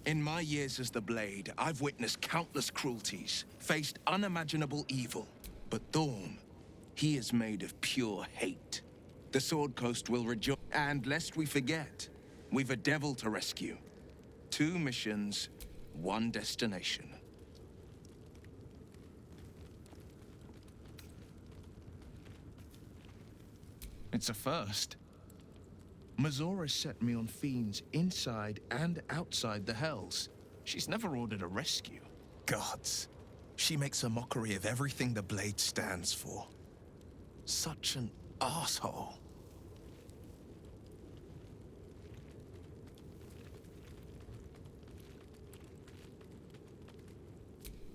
In my years as the Blade, I've witnessed countless cruelties, faced unimaginable evil. But Thorn, he is made of pure hate. The Sword Coast will rejoice. And lest we forget, we've a devil to rescue. 2 missions, 1 destination. It's a first. Mazora set me on fiends inside and outside the Hells. She's never ordered a rescue. Gods. She makes a mockery of everything the Blade stands for. Such an asshole.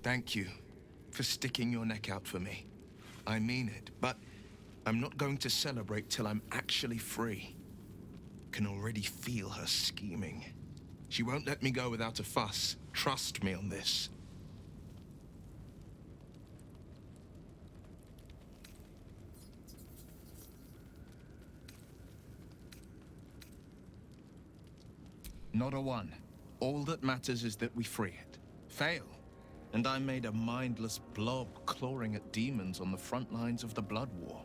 Thank you for sticking your neck out for me. I mean it, but I'm not going to celebrate till I'm actually free. Can already feel her scheming. She won't let me go without a fuss. Trust me on this. Not a one. All that matters is that we free it. Fail, and I'm made a mindless blob clawing at demons on the front lines of the Blood War.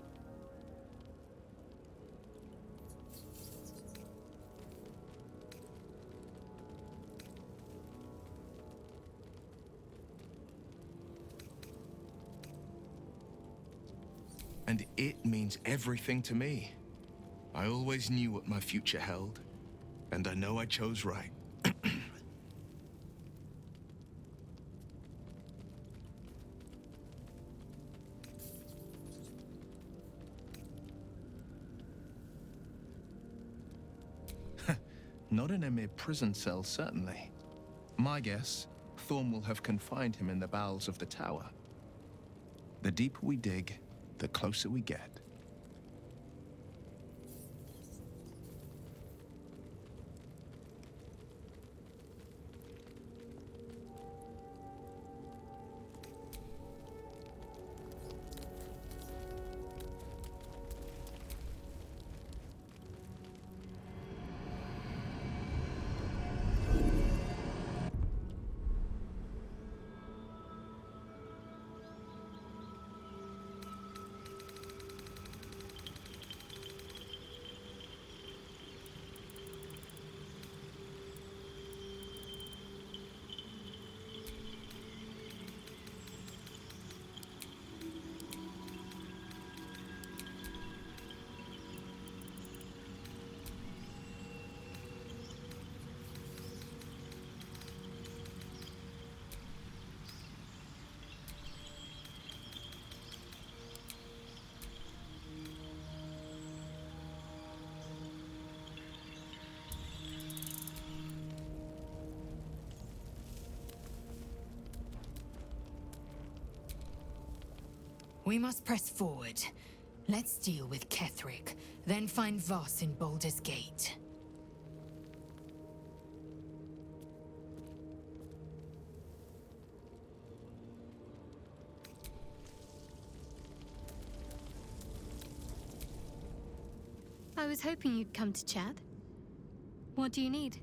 And it means everything to me. I always knew what my future held, and I know I chose right. Not in a mere prison cell, certainly. My guess, Thorn will have confined him in the bowels of the tower. The deeper we dig, the closer we get. We must press forward. Let's deal with Ketheric, then find Voss in Baldur's Gate. I was hoping you'd come to chat. What do you need?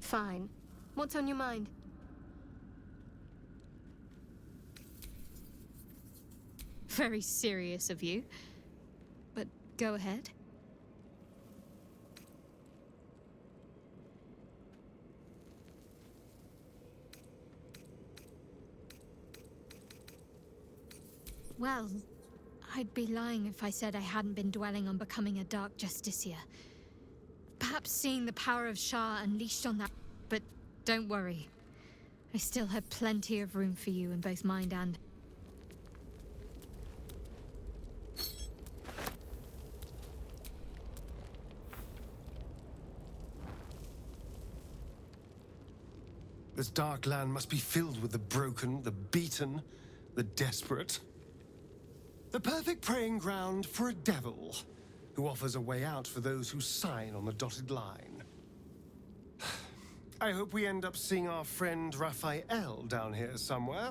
Fine. What's on your mind? Very serious of you. But go ahead. Well, I'd be lying if I said I hadn't been dwelling on becoming a Dark Justiciar. Perhaps seeing the power of Shah unleashed on that... But don't worry. I still have plenty of room for you in both mind and... This dark land must be filled with the broken, the beaten, the desperate. The perfect preying ground for a devil who offers a way out for those who sign on the dotted line. I hope we end up seeing our friend Raphael down here somewhere.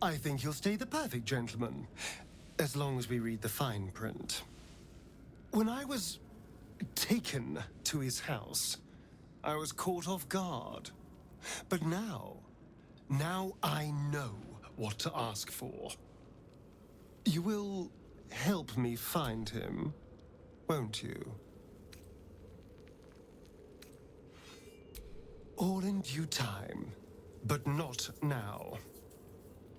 I think he'll stay the perfect gentleman, as long as we read the fine print. When I was taken to his house, I was caught off guard. But now I know what to ask for. You will help me find him, won't you? All in due time, but not now.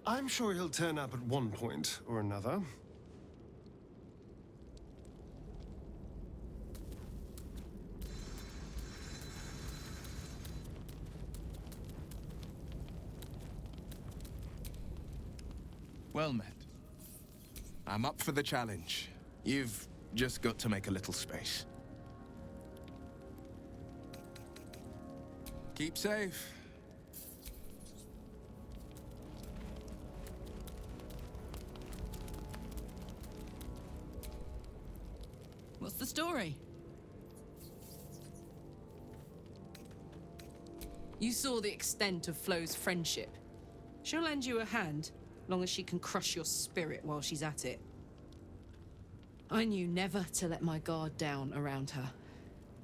I'm sure he'll turn up at one point or another. Well met. I'm up for the challenge. You've just got to make a little space. Keep safe. What's the story? You saw the extent of Flo's friendship. She'll lend you a hand, long as she can crush your spirit while she's at it. I knew never to let my guard down around her.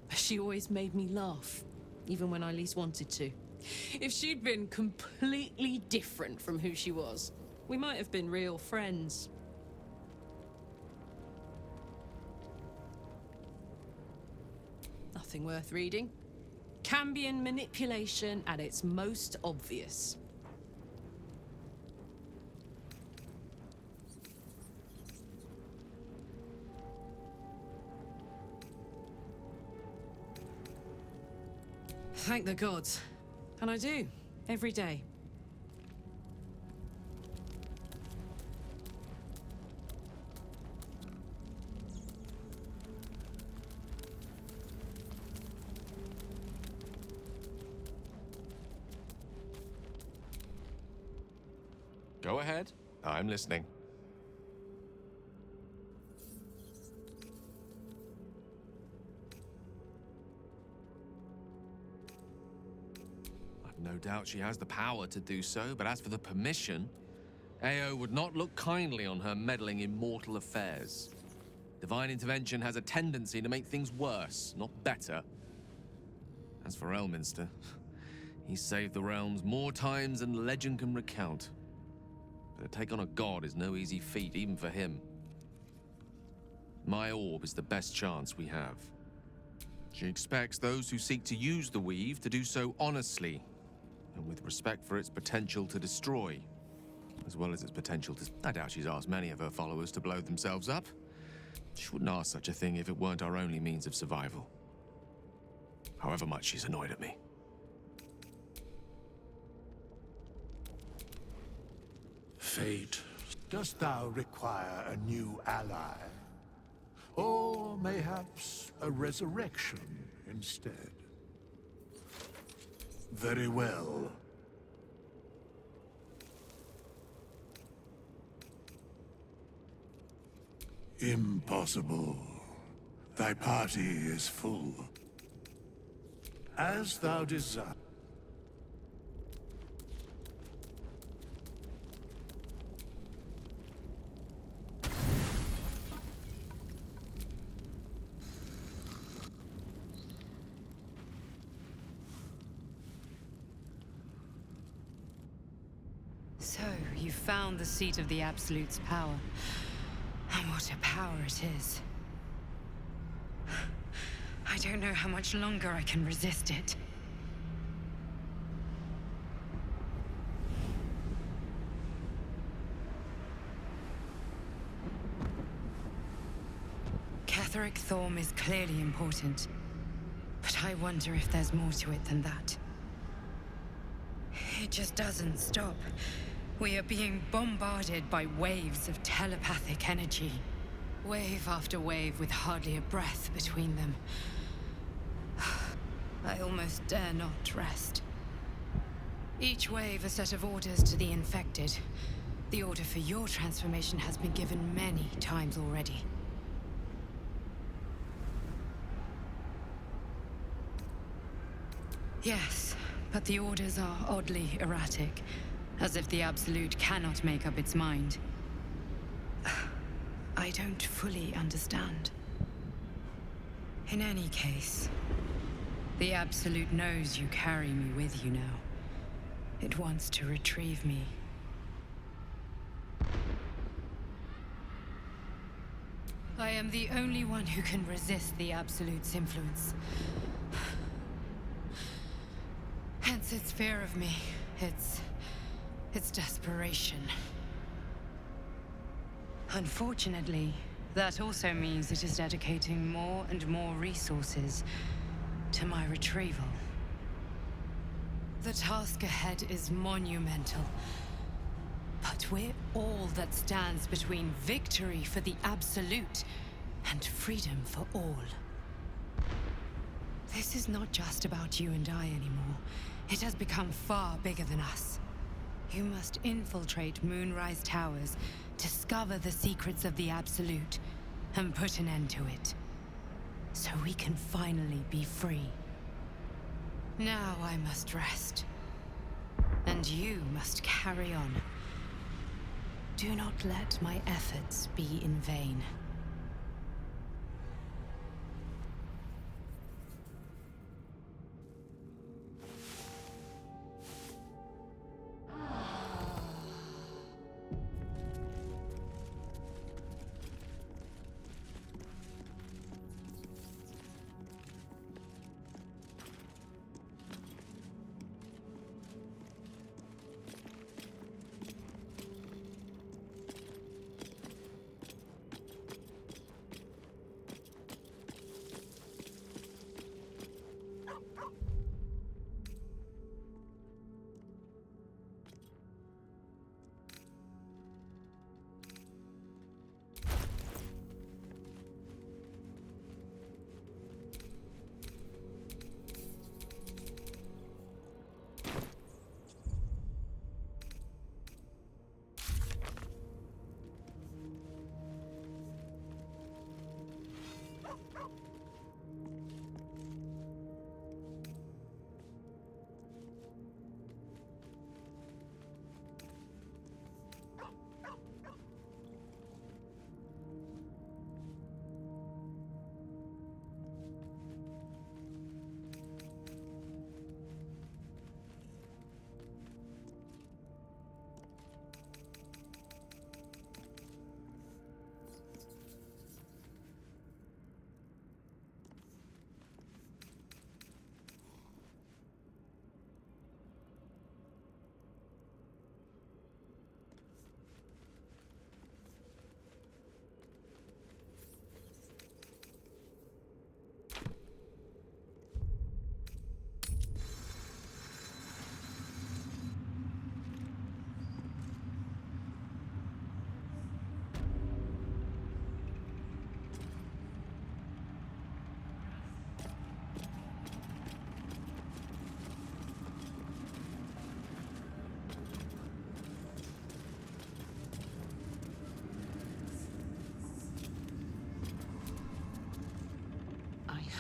She always made me laugh, even when I least wanted to. If she'd been completely different from who she was, we might have been real friends. Nothing worth reading. Cambion manipulation at its most obvious. Thank the gods. And I do, every day. Go ahead. I'm listening. I've no doubt she has the power to do so, but as for the permission, AO would not look kindly on her meddling in mortal affairs. Divine intervention has a tendency to make things worse, not better. As for Elminster, he's saved the realms more times than legend can recount. But to take on a god is no easy feat, even for him. My orb is the best chance we have. She expects those who seek to use the weave to do so honestly, and with respect for its potential to destroy, as well as its potential to... I doubt she's asked many of her followers to blow themselves up. She wouldn't ask such a thing if it weren't our only means of survival. However much she's annoyed at me. Fate, dost thou require a new ally? Or mayhaps a resurrection instead? Very well. Impossible. Thy party is full. As thou desire. So, you found the seat of the Absolute's power. And what a power it is. I don't know how much longer I can resist it. Ketheric Thorm is clearly important, but I wonder if there's more to it than that. It just doesn't stop. We are being bombarded by waves of telepathic energy. Wave after wave with hardly a breath between them. I almost dare not rest. Each wave a set of orders to the infected. The order for your transformation has been given many times already. Yes, but the orders are oddly erratic. As if the Absolute cannot make up its mind. I don't fully understand. In any case, the Absolute knows you carry me with you now. It wants to retrieve me. I am the only one who can resist the Absolute's influence. Hence its fear of me, its desperation. Unfortunately, that also means it is dedicating more and more resources to my retrieval. The task ahead is monumental. But we're all that stands between victory for the Absolute and freedom for all. This is not just about you and I anymore. It has become far bigger than us. You must infiltrate Moonrise Towers, discover the secrets of the Absolute, and put an end to it. So we can finally be free. Now I must rest. And you must carry on. Do not let my efforts be in vain.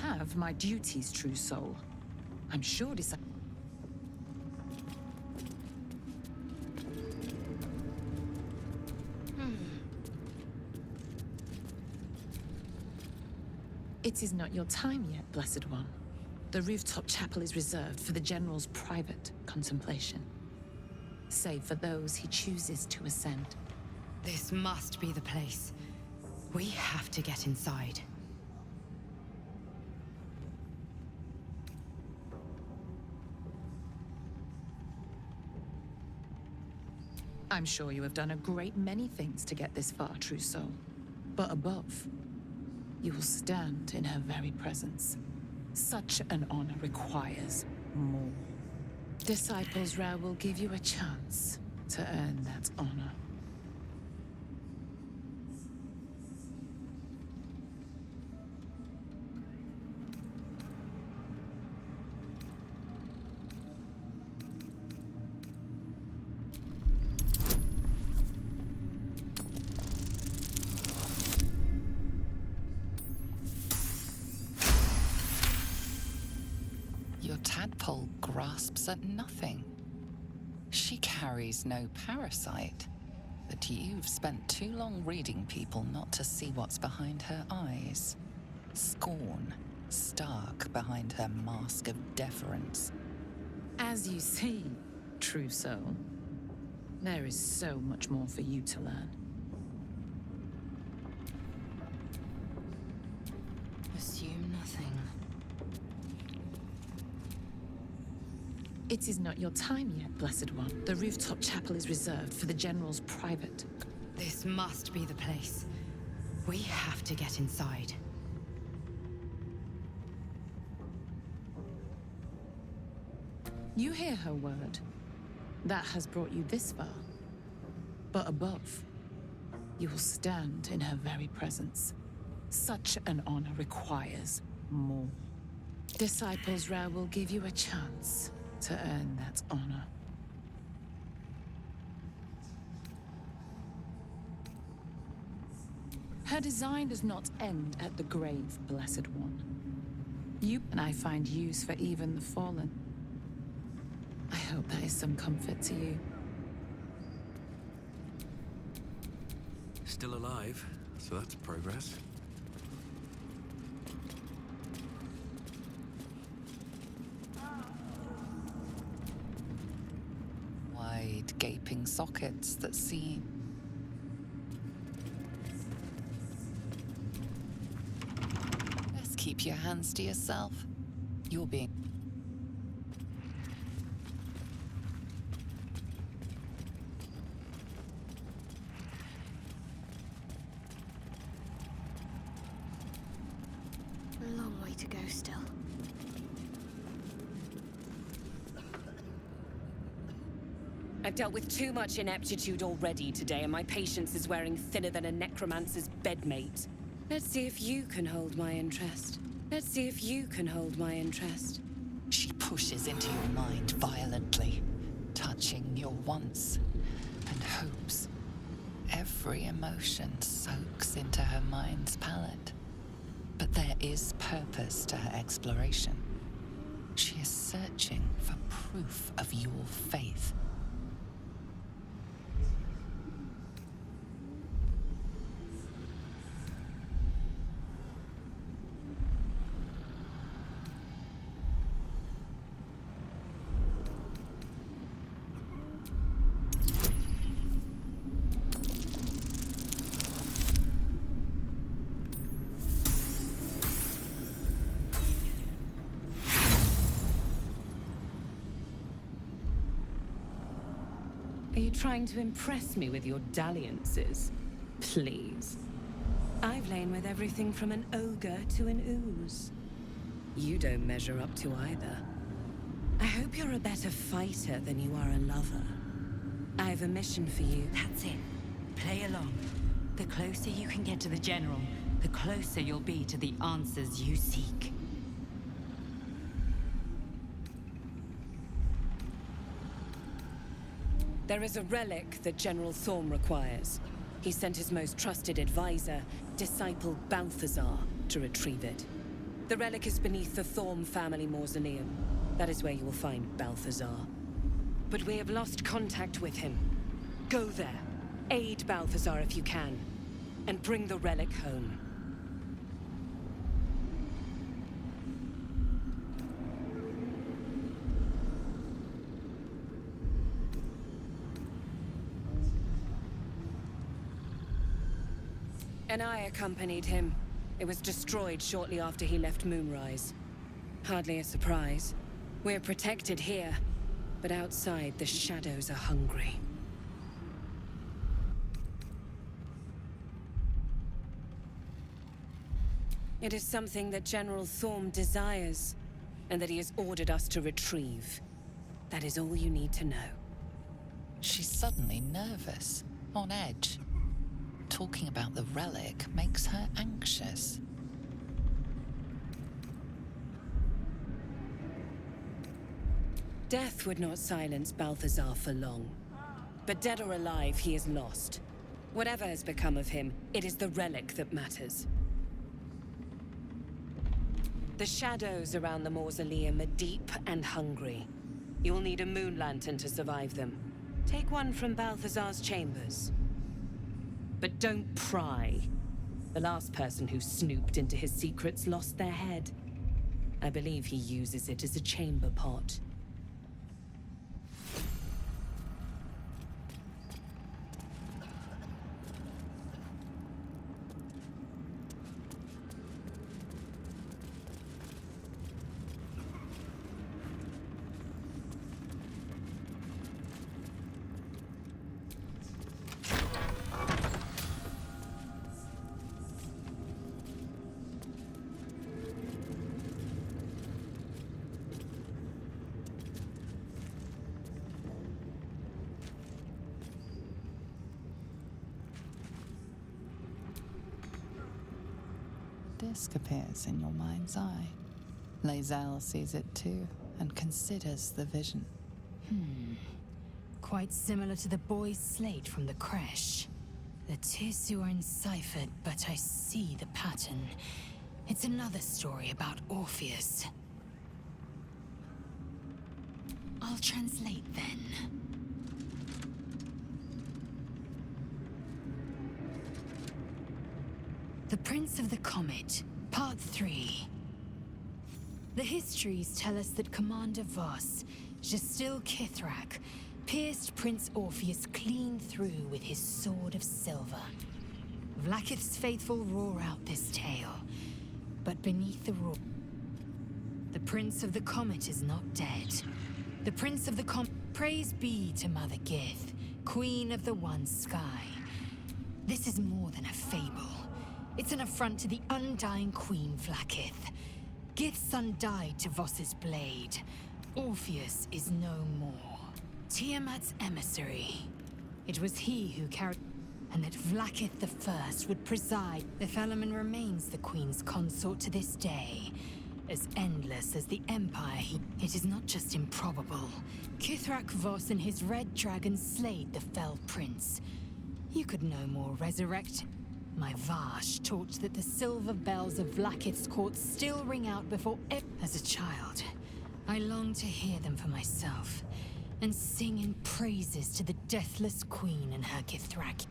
Have my duties, true soul. I'm sure this... It is not your time yet, Blessed One. The rooftop chapel is reserved for the General's private contemplation, save for those he chooses to ascend. This must be the place. We have to get inside. I'm sure you have done a great many things to get this far, true soul. But above, you will stand in her very presence. Such an honor requires more. Disciples Ra will give you a chance to earn that honor. Your tadpole grasps at nothing. She carries no parasite, but you've spent too long reading people not to see what's behind her eyes. Scorn, stark behind her mask of deference. As you see, true soul, there is so much more for you to learn. Assume nothing. It is not your time yet, Blessed One. The rooftop chapel is reserved for the General's private. This must be the place. We have to get inside. You hear her word. That has brought you this far. But above, you will stand in her very presence. Such an honor requires more. Disciples Rare will give you a chance to earn that honor. Her design does not end at the grave, Blessed One. You and I find use for even the fallen. I hope that is some comfort to you. Still alive, so that's progress. Wide, gaping sockets that see. Best keep your hands to yourself. You're being... A long way to go still. I've dealt with too much ineptitude already today, and my patience is wearing thinner than a necromancer's bedmate. Let's see if you can hold my interest. Let's see if you can hold my interest. She pushes into your mind violently, touching your wants and hopes. Every emotion soaks into her mind's palette. But there is purpose to her exploration. She is searching for proof of your faith. Are you trying to impress me with your dalliances? Please. I've lain with everything from an ogre to an ooze. You don't measure up to either. I hope you're a better fighter than you are a lover. I have a mission for you. That's it. Play along. The closer you can get to the General, the closer you'll be to the answers you seek. There is a relic that General Thorm requires. He sent his most trusted advisor, disciple Balthazar, to retrieve it. The relic is beneath the Thorm family mausoleum. That is where you will find Balthazar. But we have lost contact with him. Go there, aid Balthazar if you can, and bring the relic home. And I accompanied him. It was destroyed shortly after he left Moonrise. Hardly a surprise. We're protected here, but outside the shadows are hungry. It is something that General Thorm desires, and that he has ordered us to retrieve. That is all you need to know. She's suddenly nervous, on edge. Talking about the relic makes her anxious. Death would not silence Balthazar for long. But dead or alive, he is lost. Whatever has become of him, it is the relic that matters. The shadows around the mausoleum are deep and hungry. You'll need a moon lantern to survive them. Take one from Balthazar's chambers. But don't pry. The last person who snooped into his secrets lost their head. I believe he uses it as a chamber pot. Disc appears in your mind's eye. Lae'zel sees it too, and considers the vision. Quite similar to the boy's slate from the creche. The tissue are enciphered, but I see the pattern. It's another story about Orpheus. I'll translate then. The Prince of the Comet, Part 3. The histories tell us that Commander Voss, Gestil Kithrak, pierced Prince Orpheus clean through with his sword of silver. Vlaakith's faithful roar out this tale, but beneath the roar, the Prince of the Comet is not dead. The Prince of the Comet, praise be to Mother Gith, Queen of the One Sky. This is more than a fable. It's an affront to the undying Queen Vlaakith. Gith's son died to Voss's blade. Orpheus is no more. Tiamat's emissary. It was he who carried... And that Vlaakith the First would preside. The Felaman remains the Queen's consort to this day. As endless as the Empire It is not just improbable. Kithrak Voss and his Red Dragon slayed the Fell Prince. You could no more resurrect... My Vash taught that the silver bells of Vlaakith's court still ring out before As a child, I longed to hear them for myself, and sing in praises to the deathless queen and her Kithrak.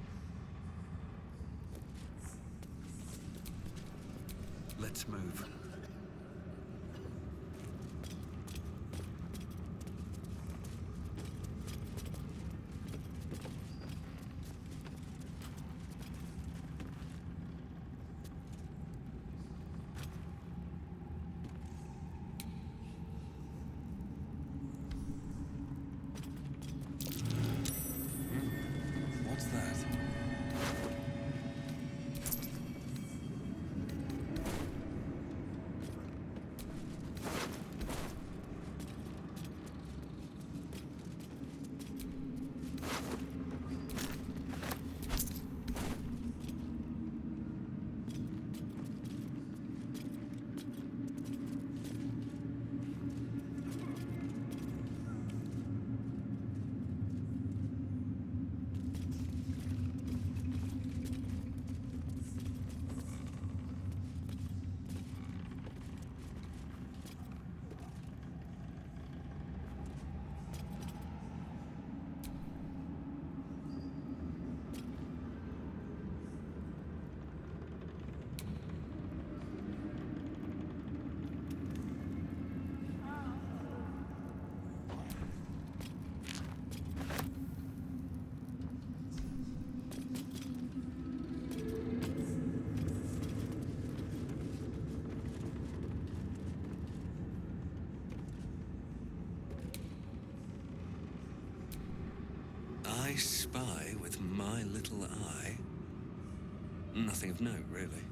Let's move. I spy with my little eye. Nothing of note, really.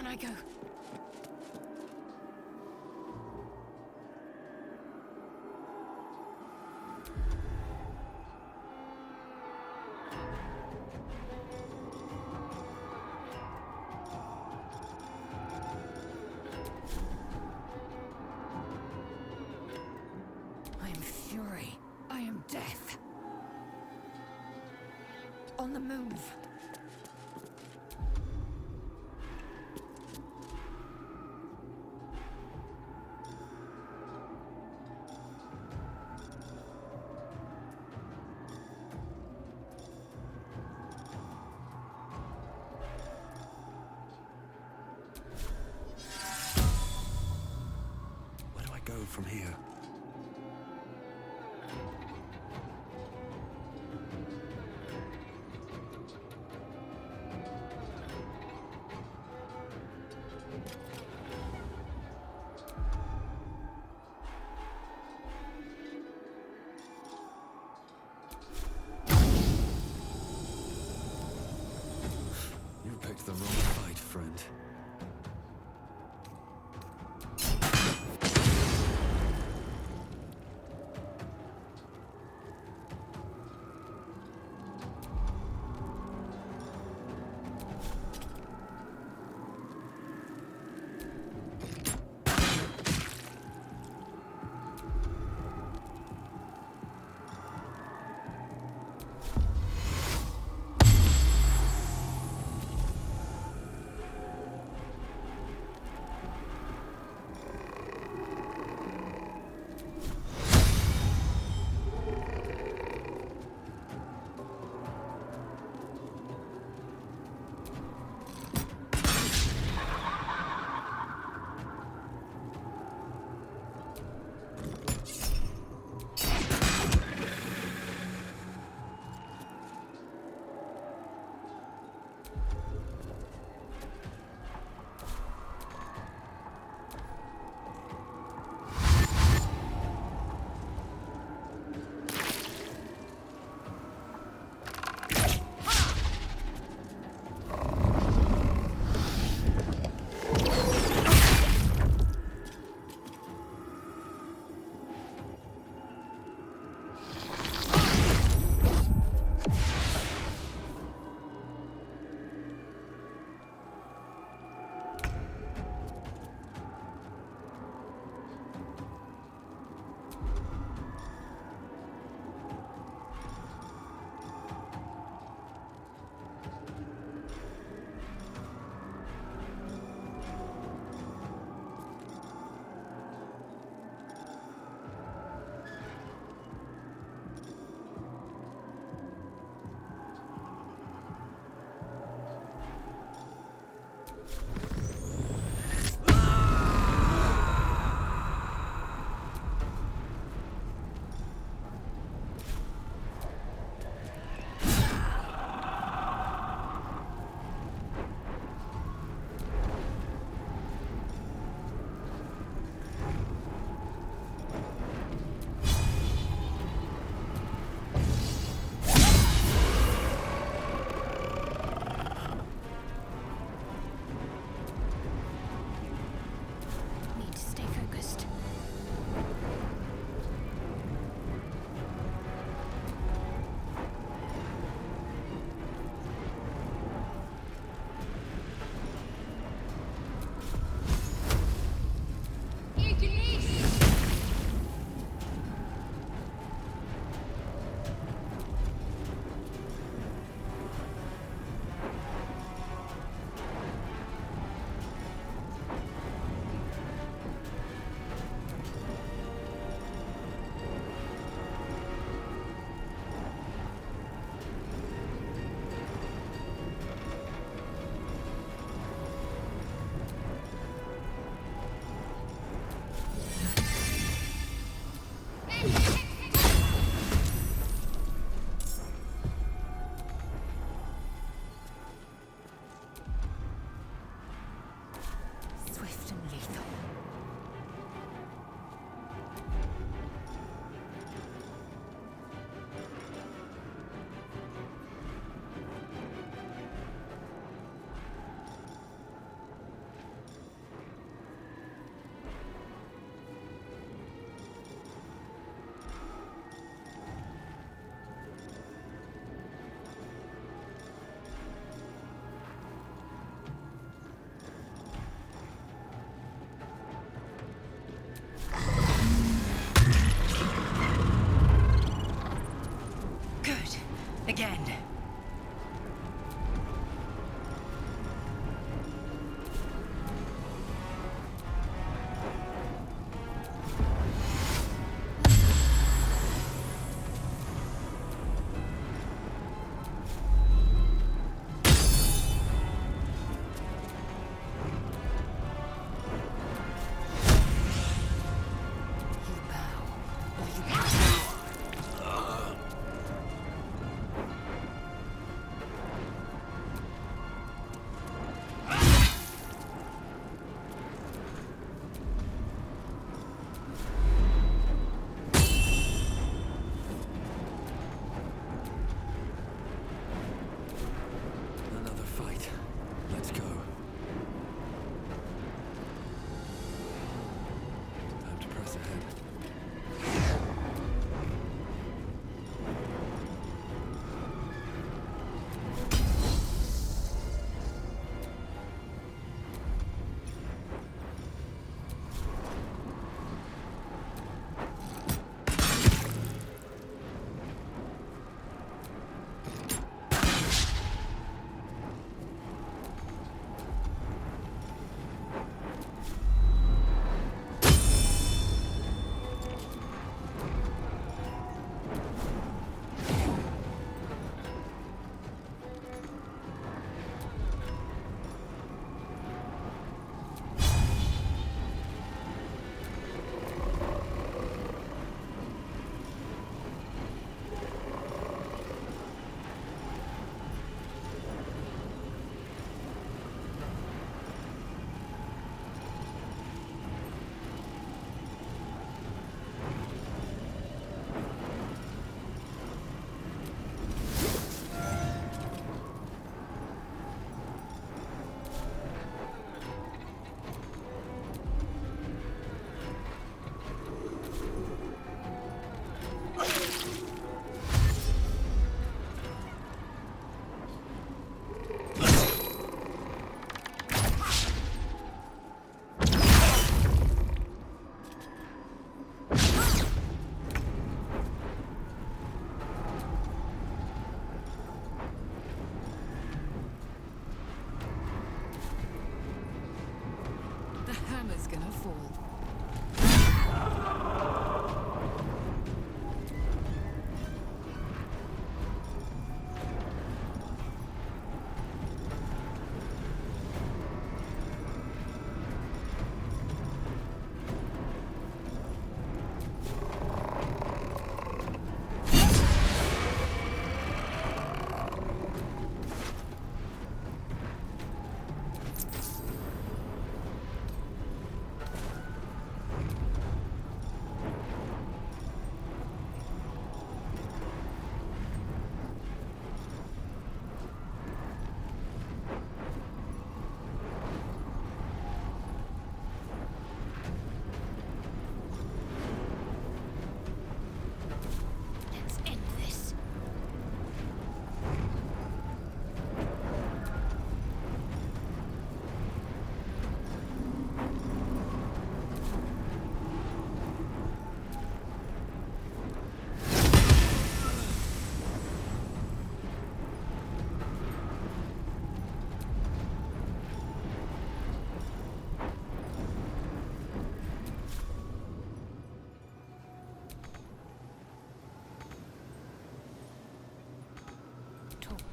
I go? I am fury. I am death. On the move. Where do I go from here? You picked the wrong fight, friend.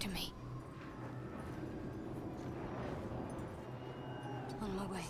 after me. On my way.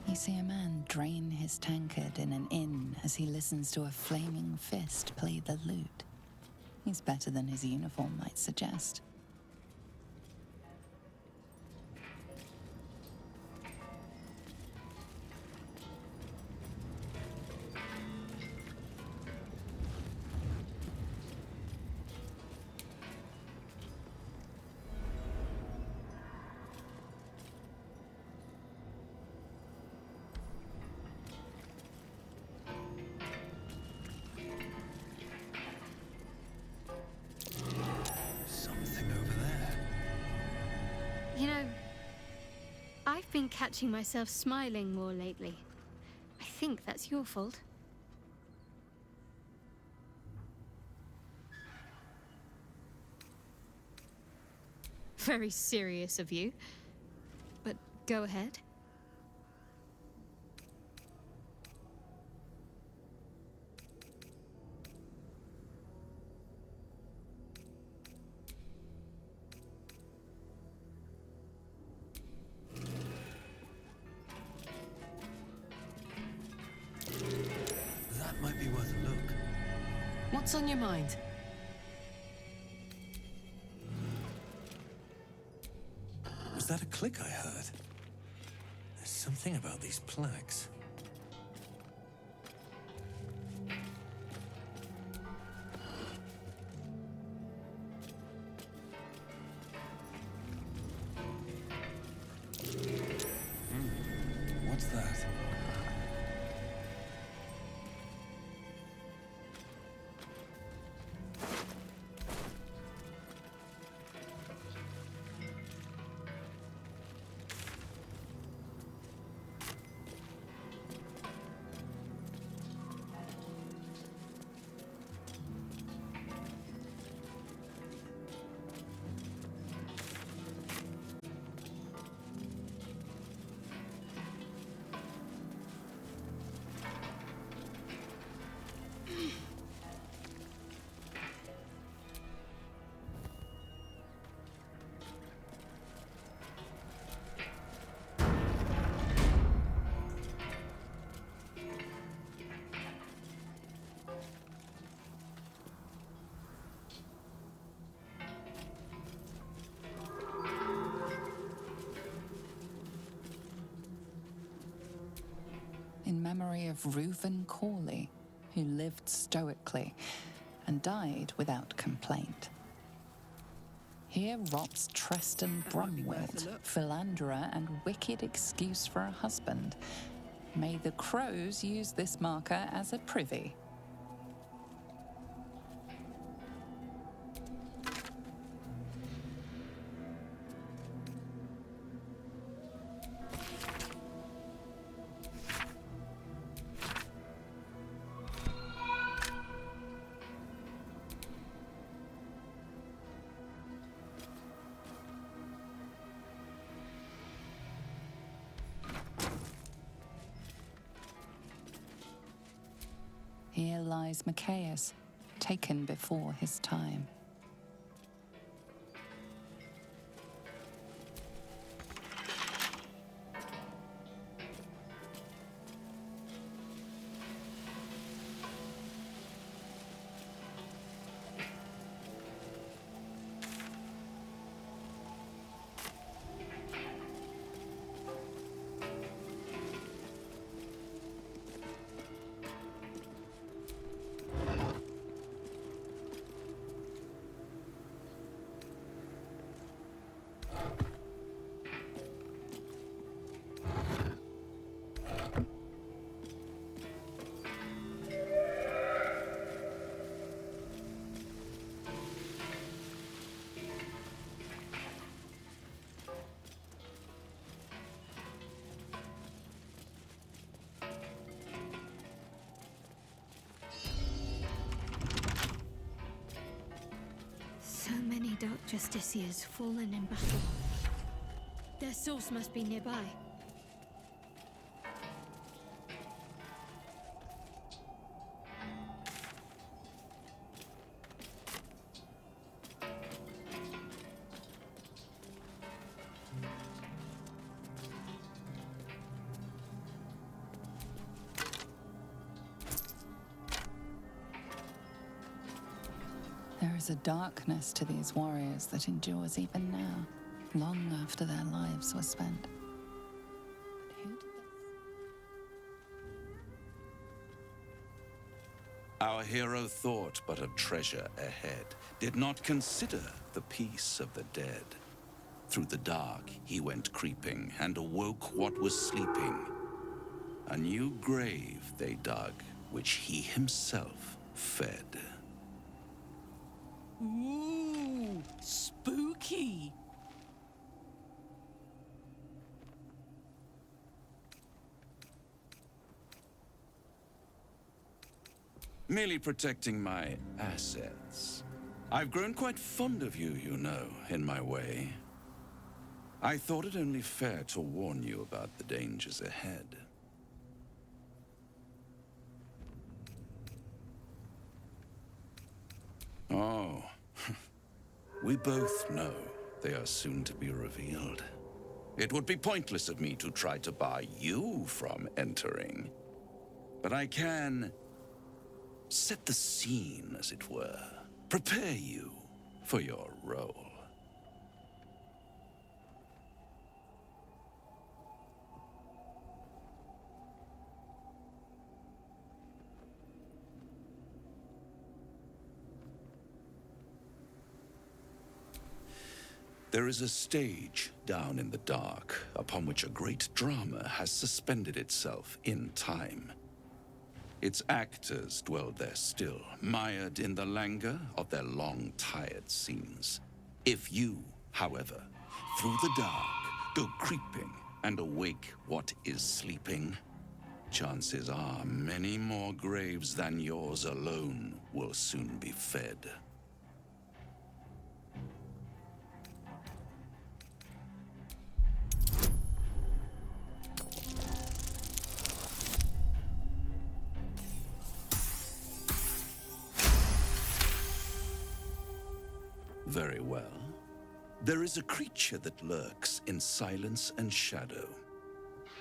You see a man drain his tankard in an inn as he listens to a flaming fist play the lute. He's better than his uniform might suggest. You know, I've been catching myself smiling more lately. I think that's your fault. Very serious of you. But go ahead. Might be worth a look. What's on your mind? Was that a click I heard? There's something about these plaques. What's that? In memory of Reuven Corley, who lived stoically and died without complaint. Here rots Treston Brumwilt, philanderer and wicked excuse for a husband. May the crows use this marker as a privy. Here lies Macias, taken before his time. Justicia's fallen in battle. Their source must be nearby. There is a darkness to these warriors that endures even now, long after their lives were spent. Who did Our hero thought but of treasure ahead, did not consider the peace of the dead. Through the dark he went creeping, and awoke what was sleeping. A new grave they dug, which he himself fed. Ooh, spooky. Merely protecting my assets. I've grown quite fond of you, you know, in my way. I thought it only fair to warn you about the dangers ahead. Oh, we both know they are soon to be revealed. It would be pointless of me to try to bar you from entering. But I can set the scene, as it were. Prepare you for your role. There is a stage down in the dark upon which a great drama has suspended itself in time. Its actors dwell there still, mired in the languor of their long, tired scenes. If you, however, through the dark, go creeping and awake what is sleeping, chances are many more graves than yours alone will soon be fed. Very well. There is a creature that lurks in silence and shadow.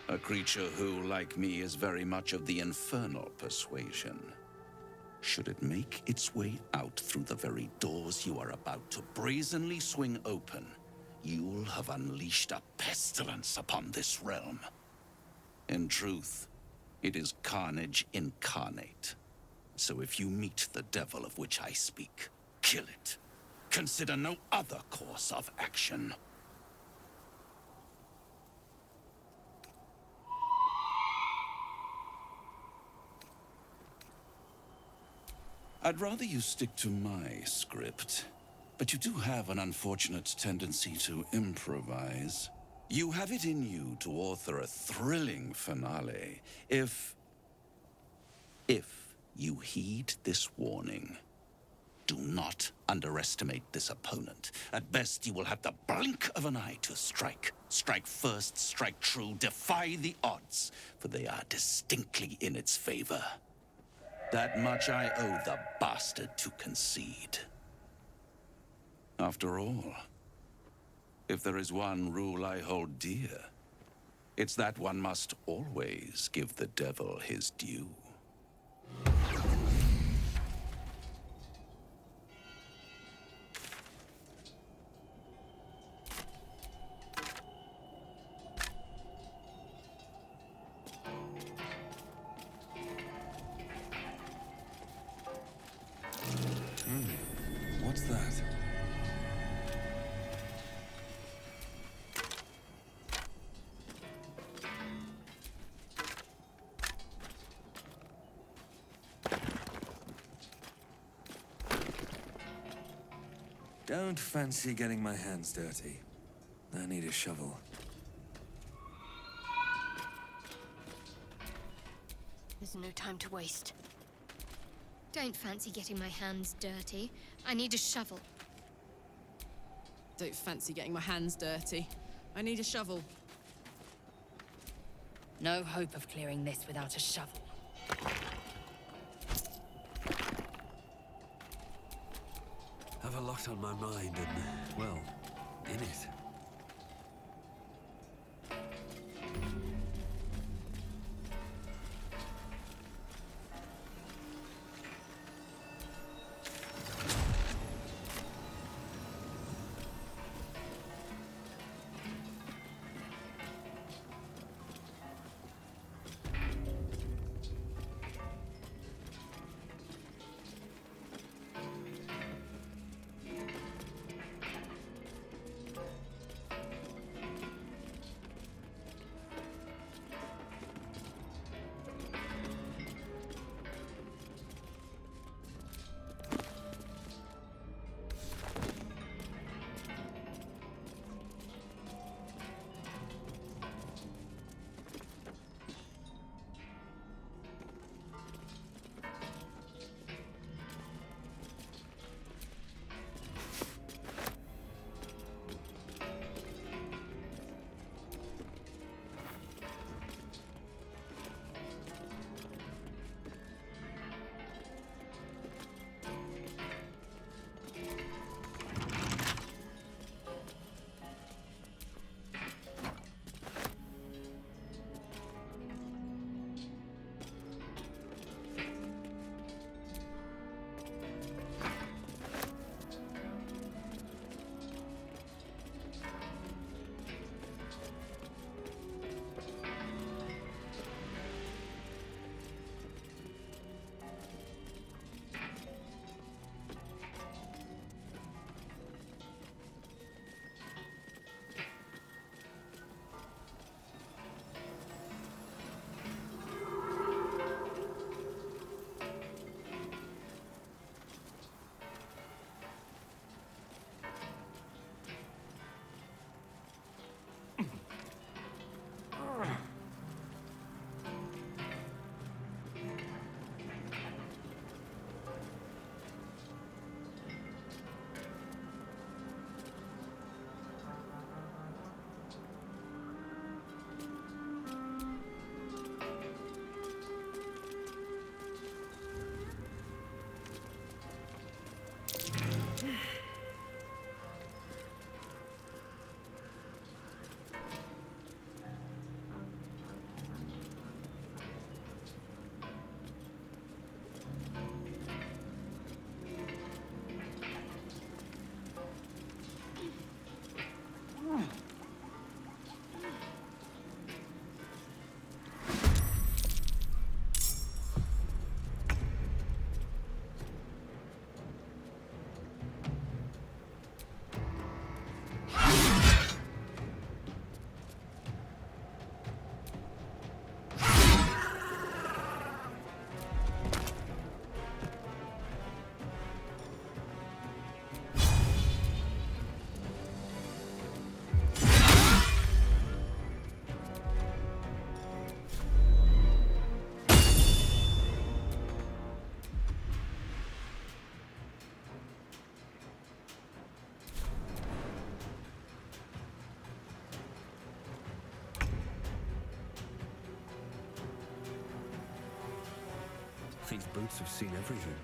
A creature who, like me, is very much of the infernal persuasion. Should it make its way out through the very doors you are about to brazenly swing open, you'll have unleashed a pestilence upon this realm. In truth, it is carnage incarnate. So if you meet the devil of which I speak, kill it. Consider no other course of action. I'd rather you stick to my script, but you do have an unfortunate tendency to improvise. You have it in you to author a thrilling finale if you heed this warning. Do not underestimate this opponent. At best, you will have the blink of an eye to strike. Strike first, strike true, defy the odds, for they are distinctly in its favor. That much I owe the bastard to concede. After all, if there is one rule I hold dear, it's that one must always give the devil his due. What's that? Don't fancy getting my hands dirty. I need a shovel. There's no time to waste. Don't fancy getting my hands dirty. I need a shovel. Don't fancy getting my hands dirty. I need a shovel. No hope of clearing this without a shovel. Have a lot on my mind and, well, in it. These boots have seen everything.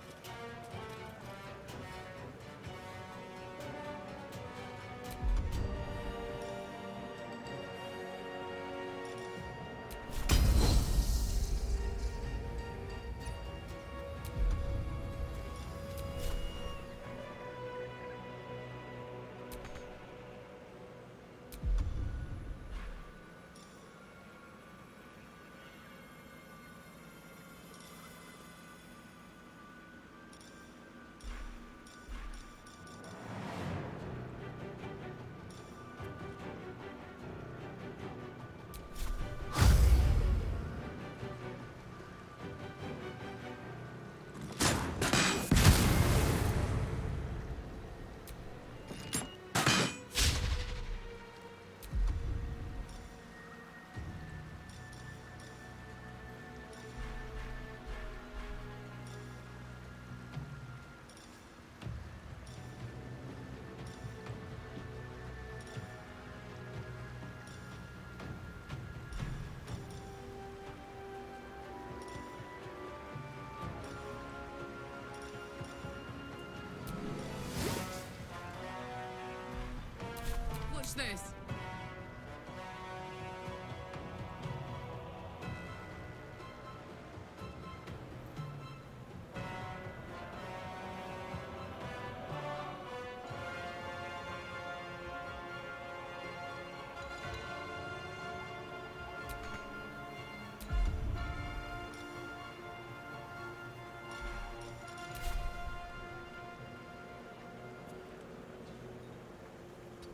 this?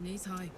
Knees high.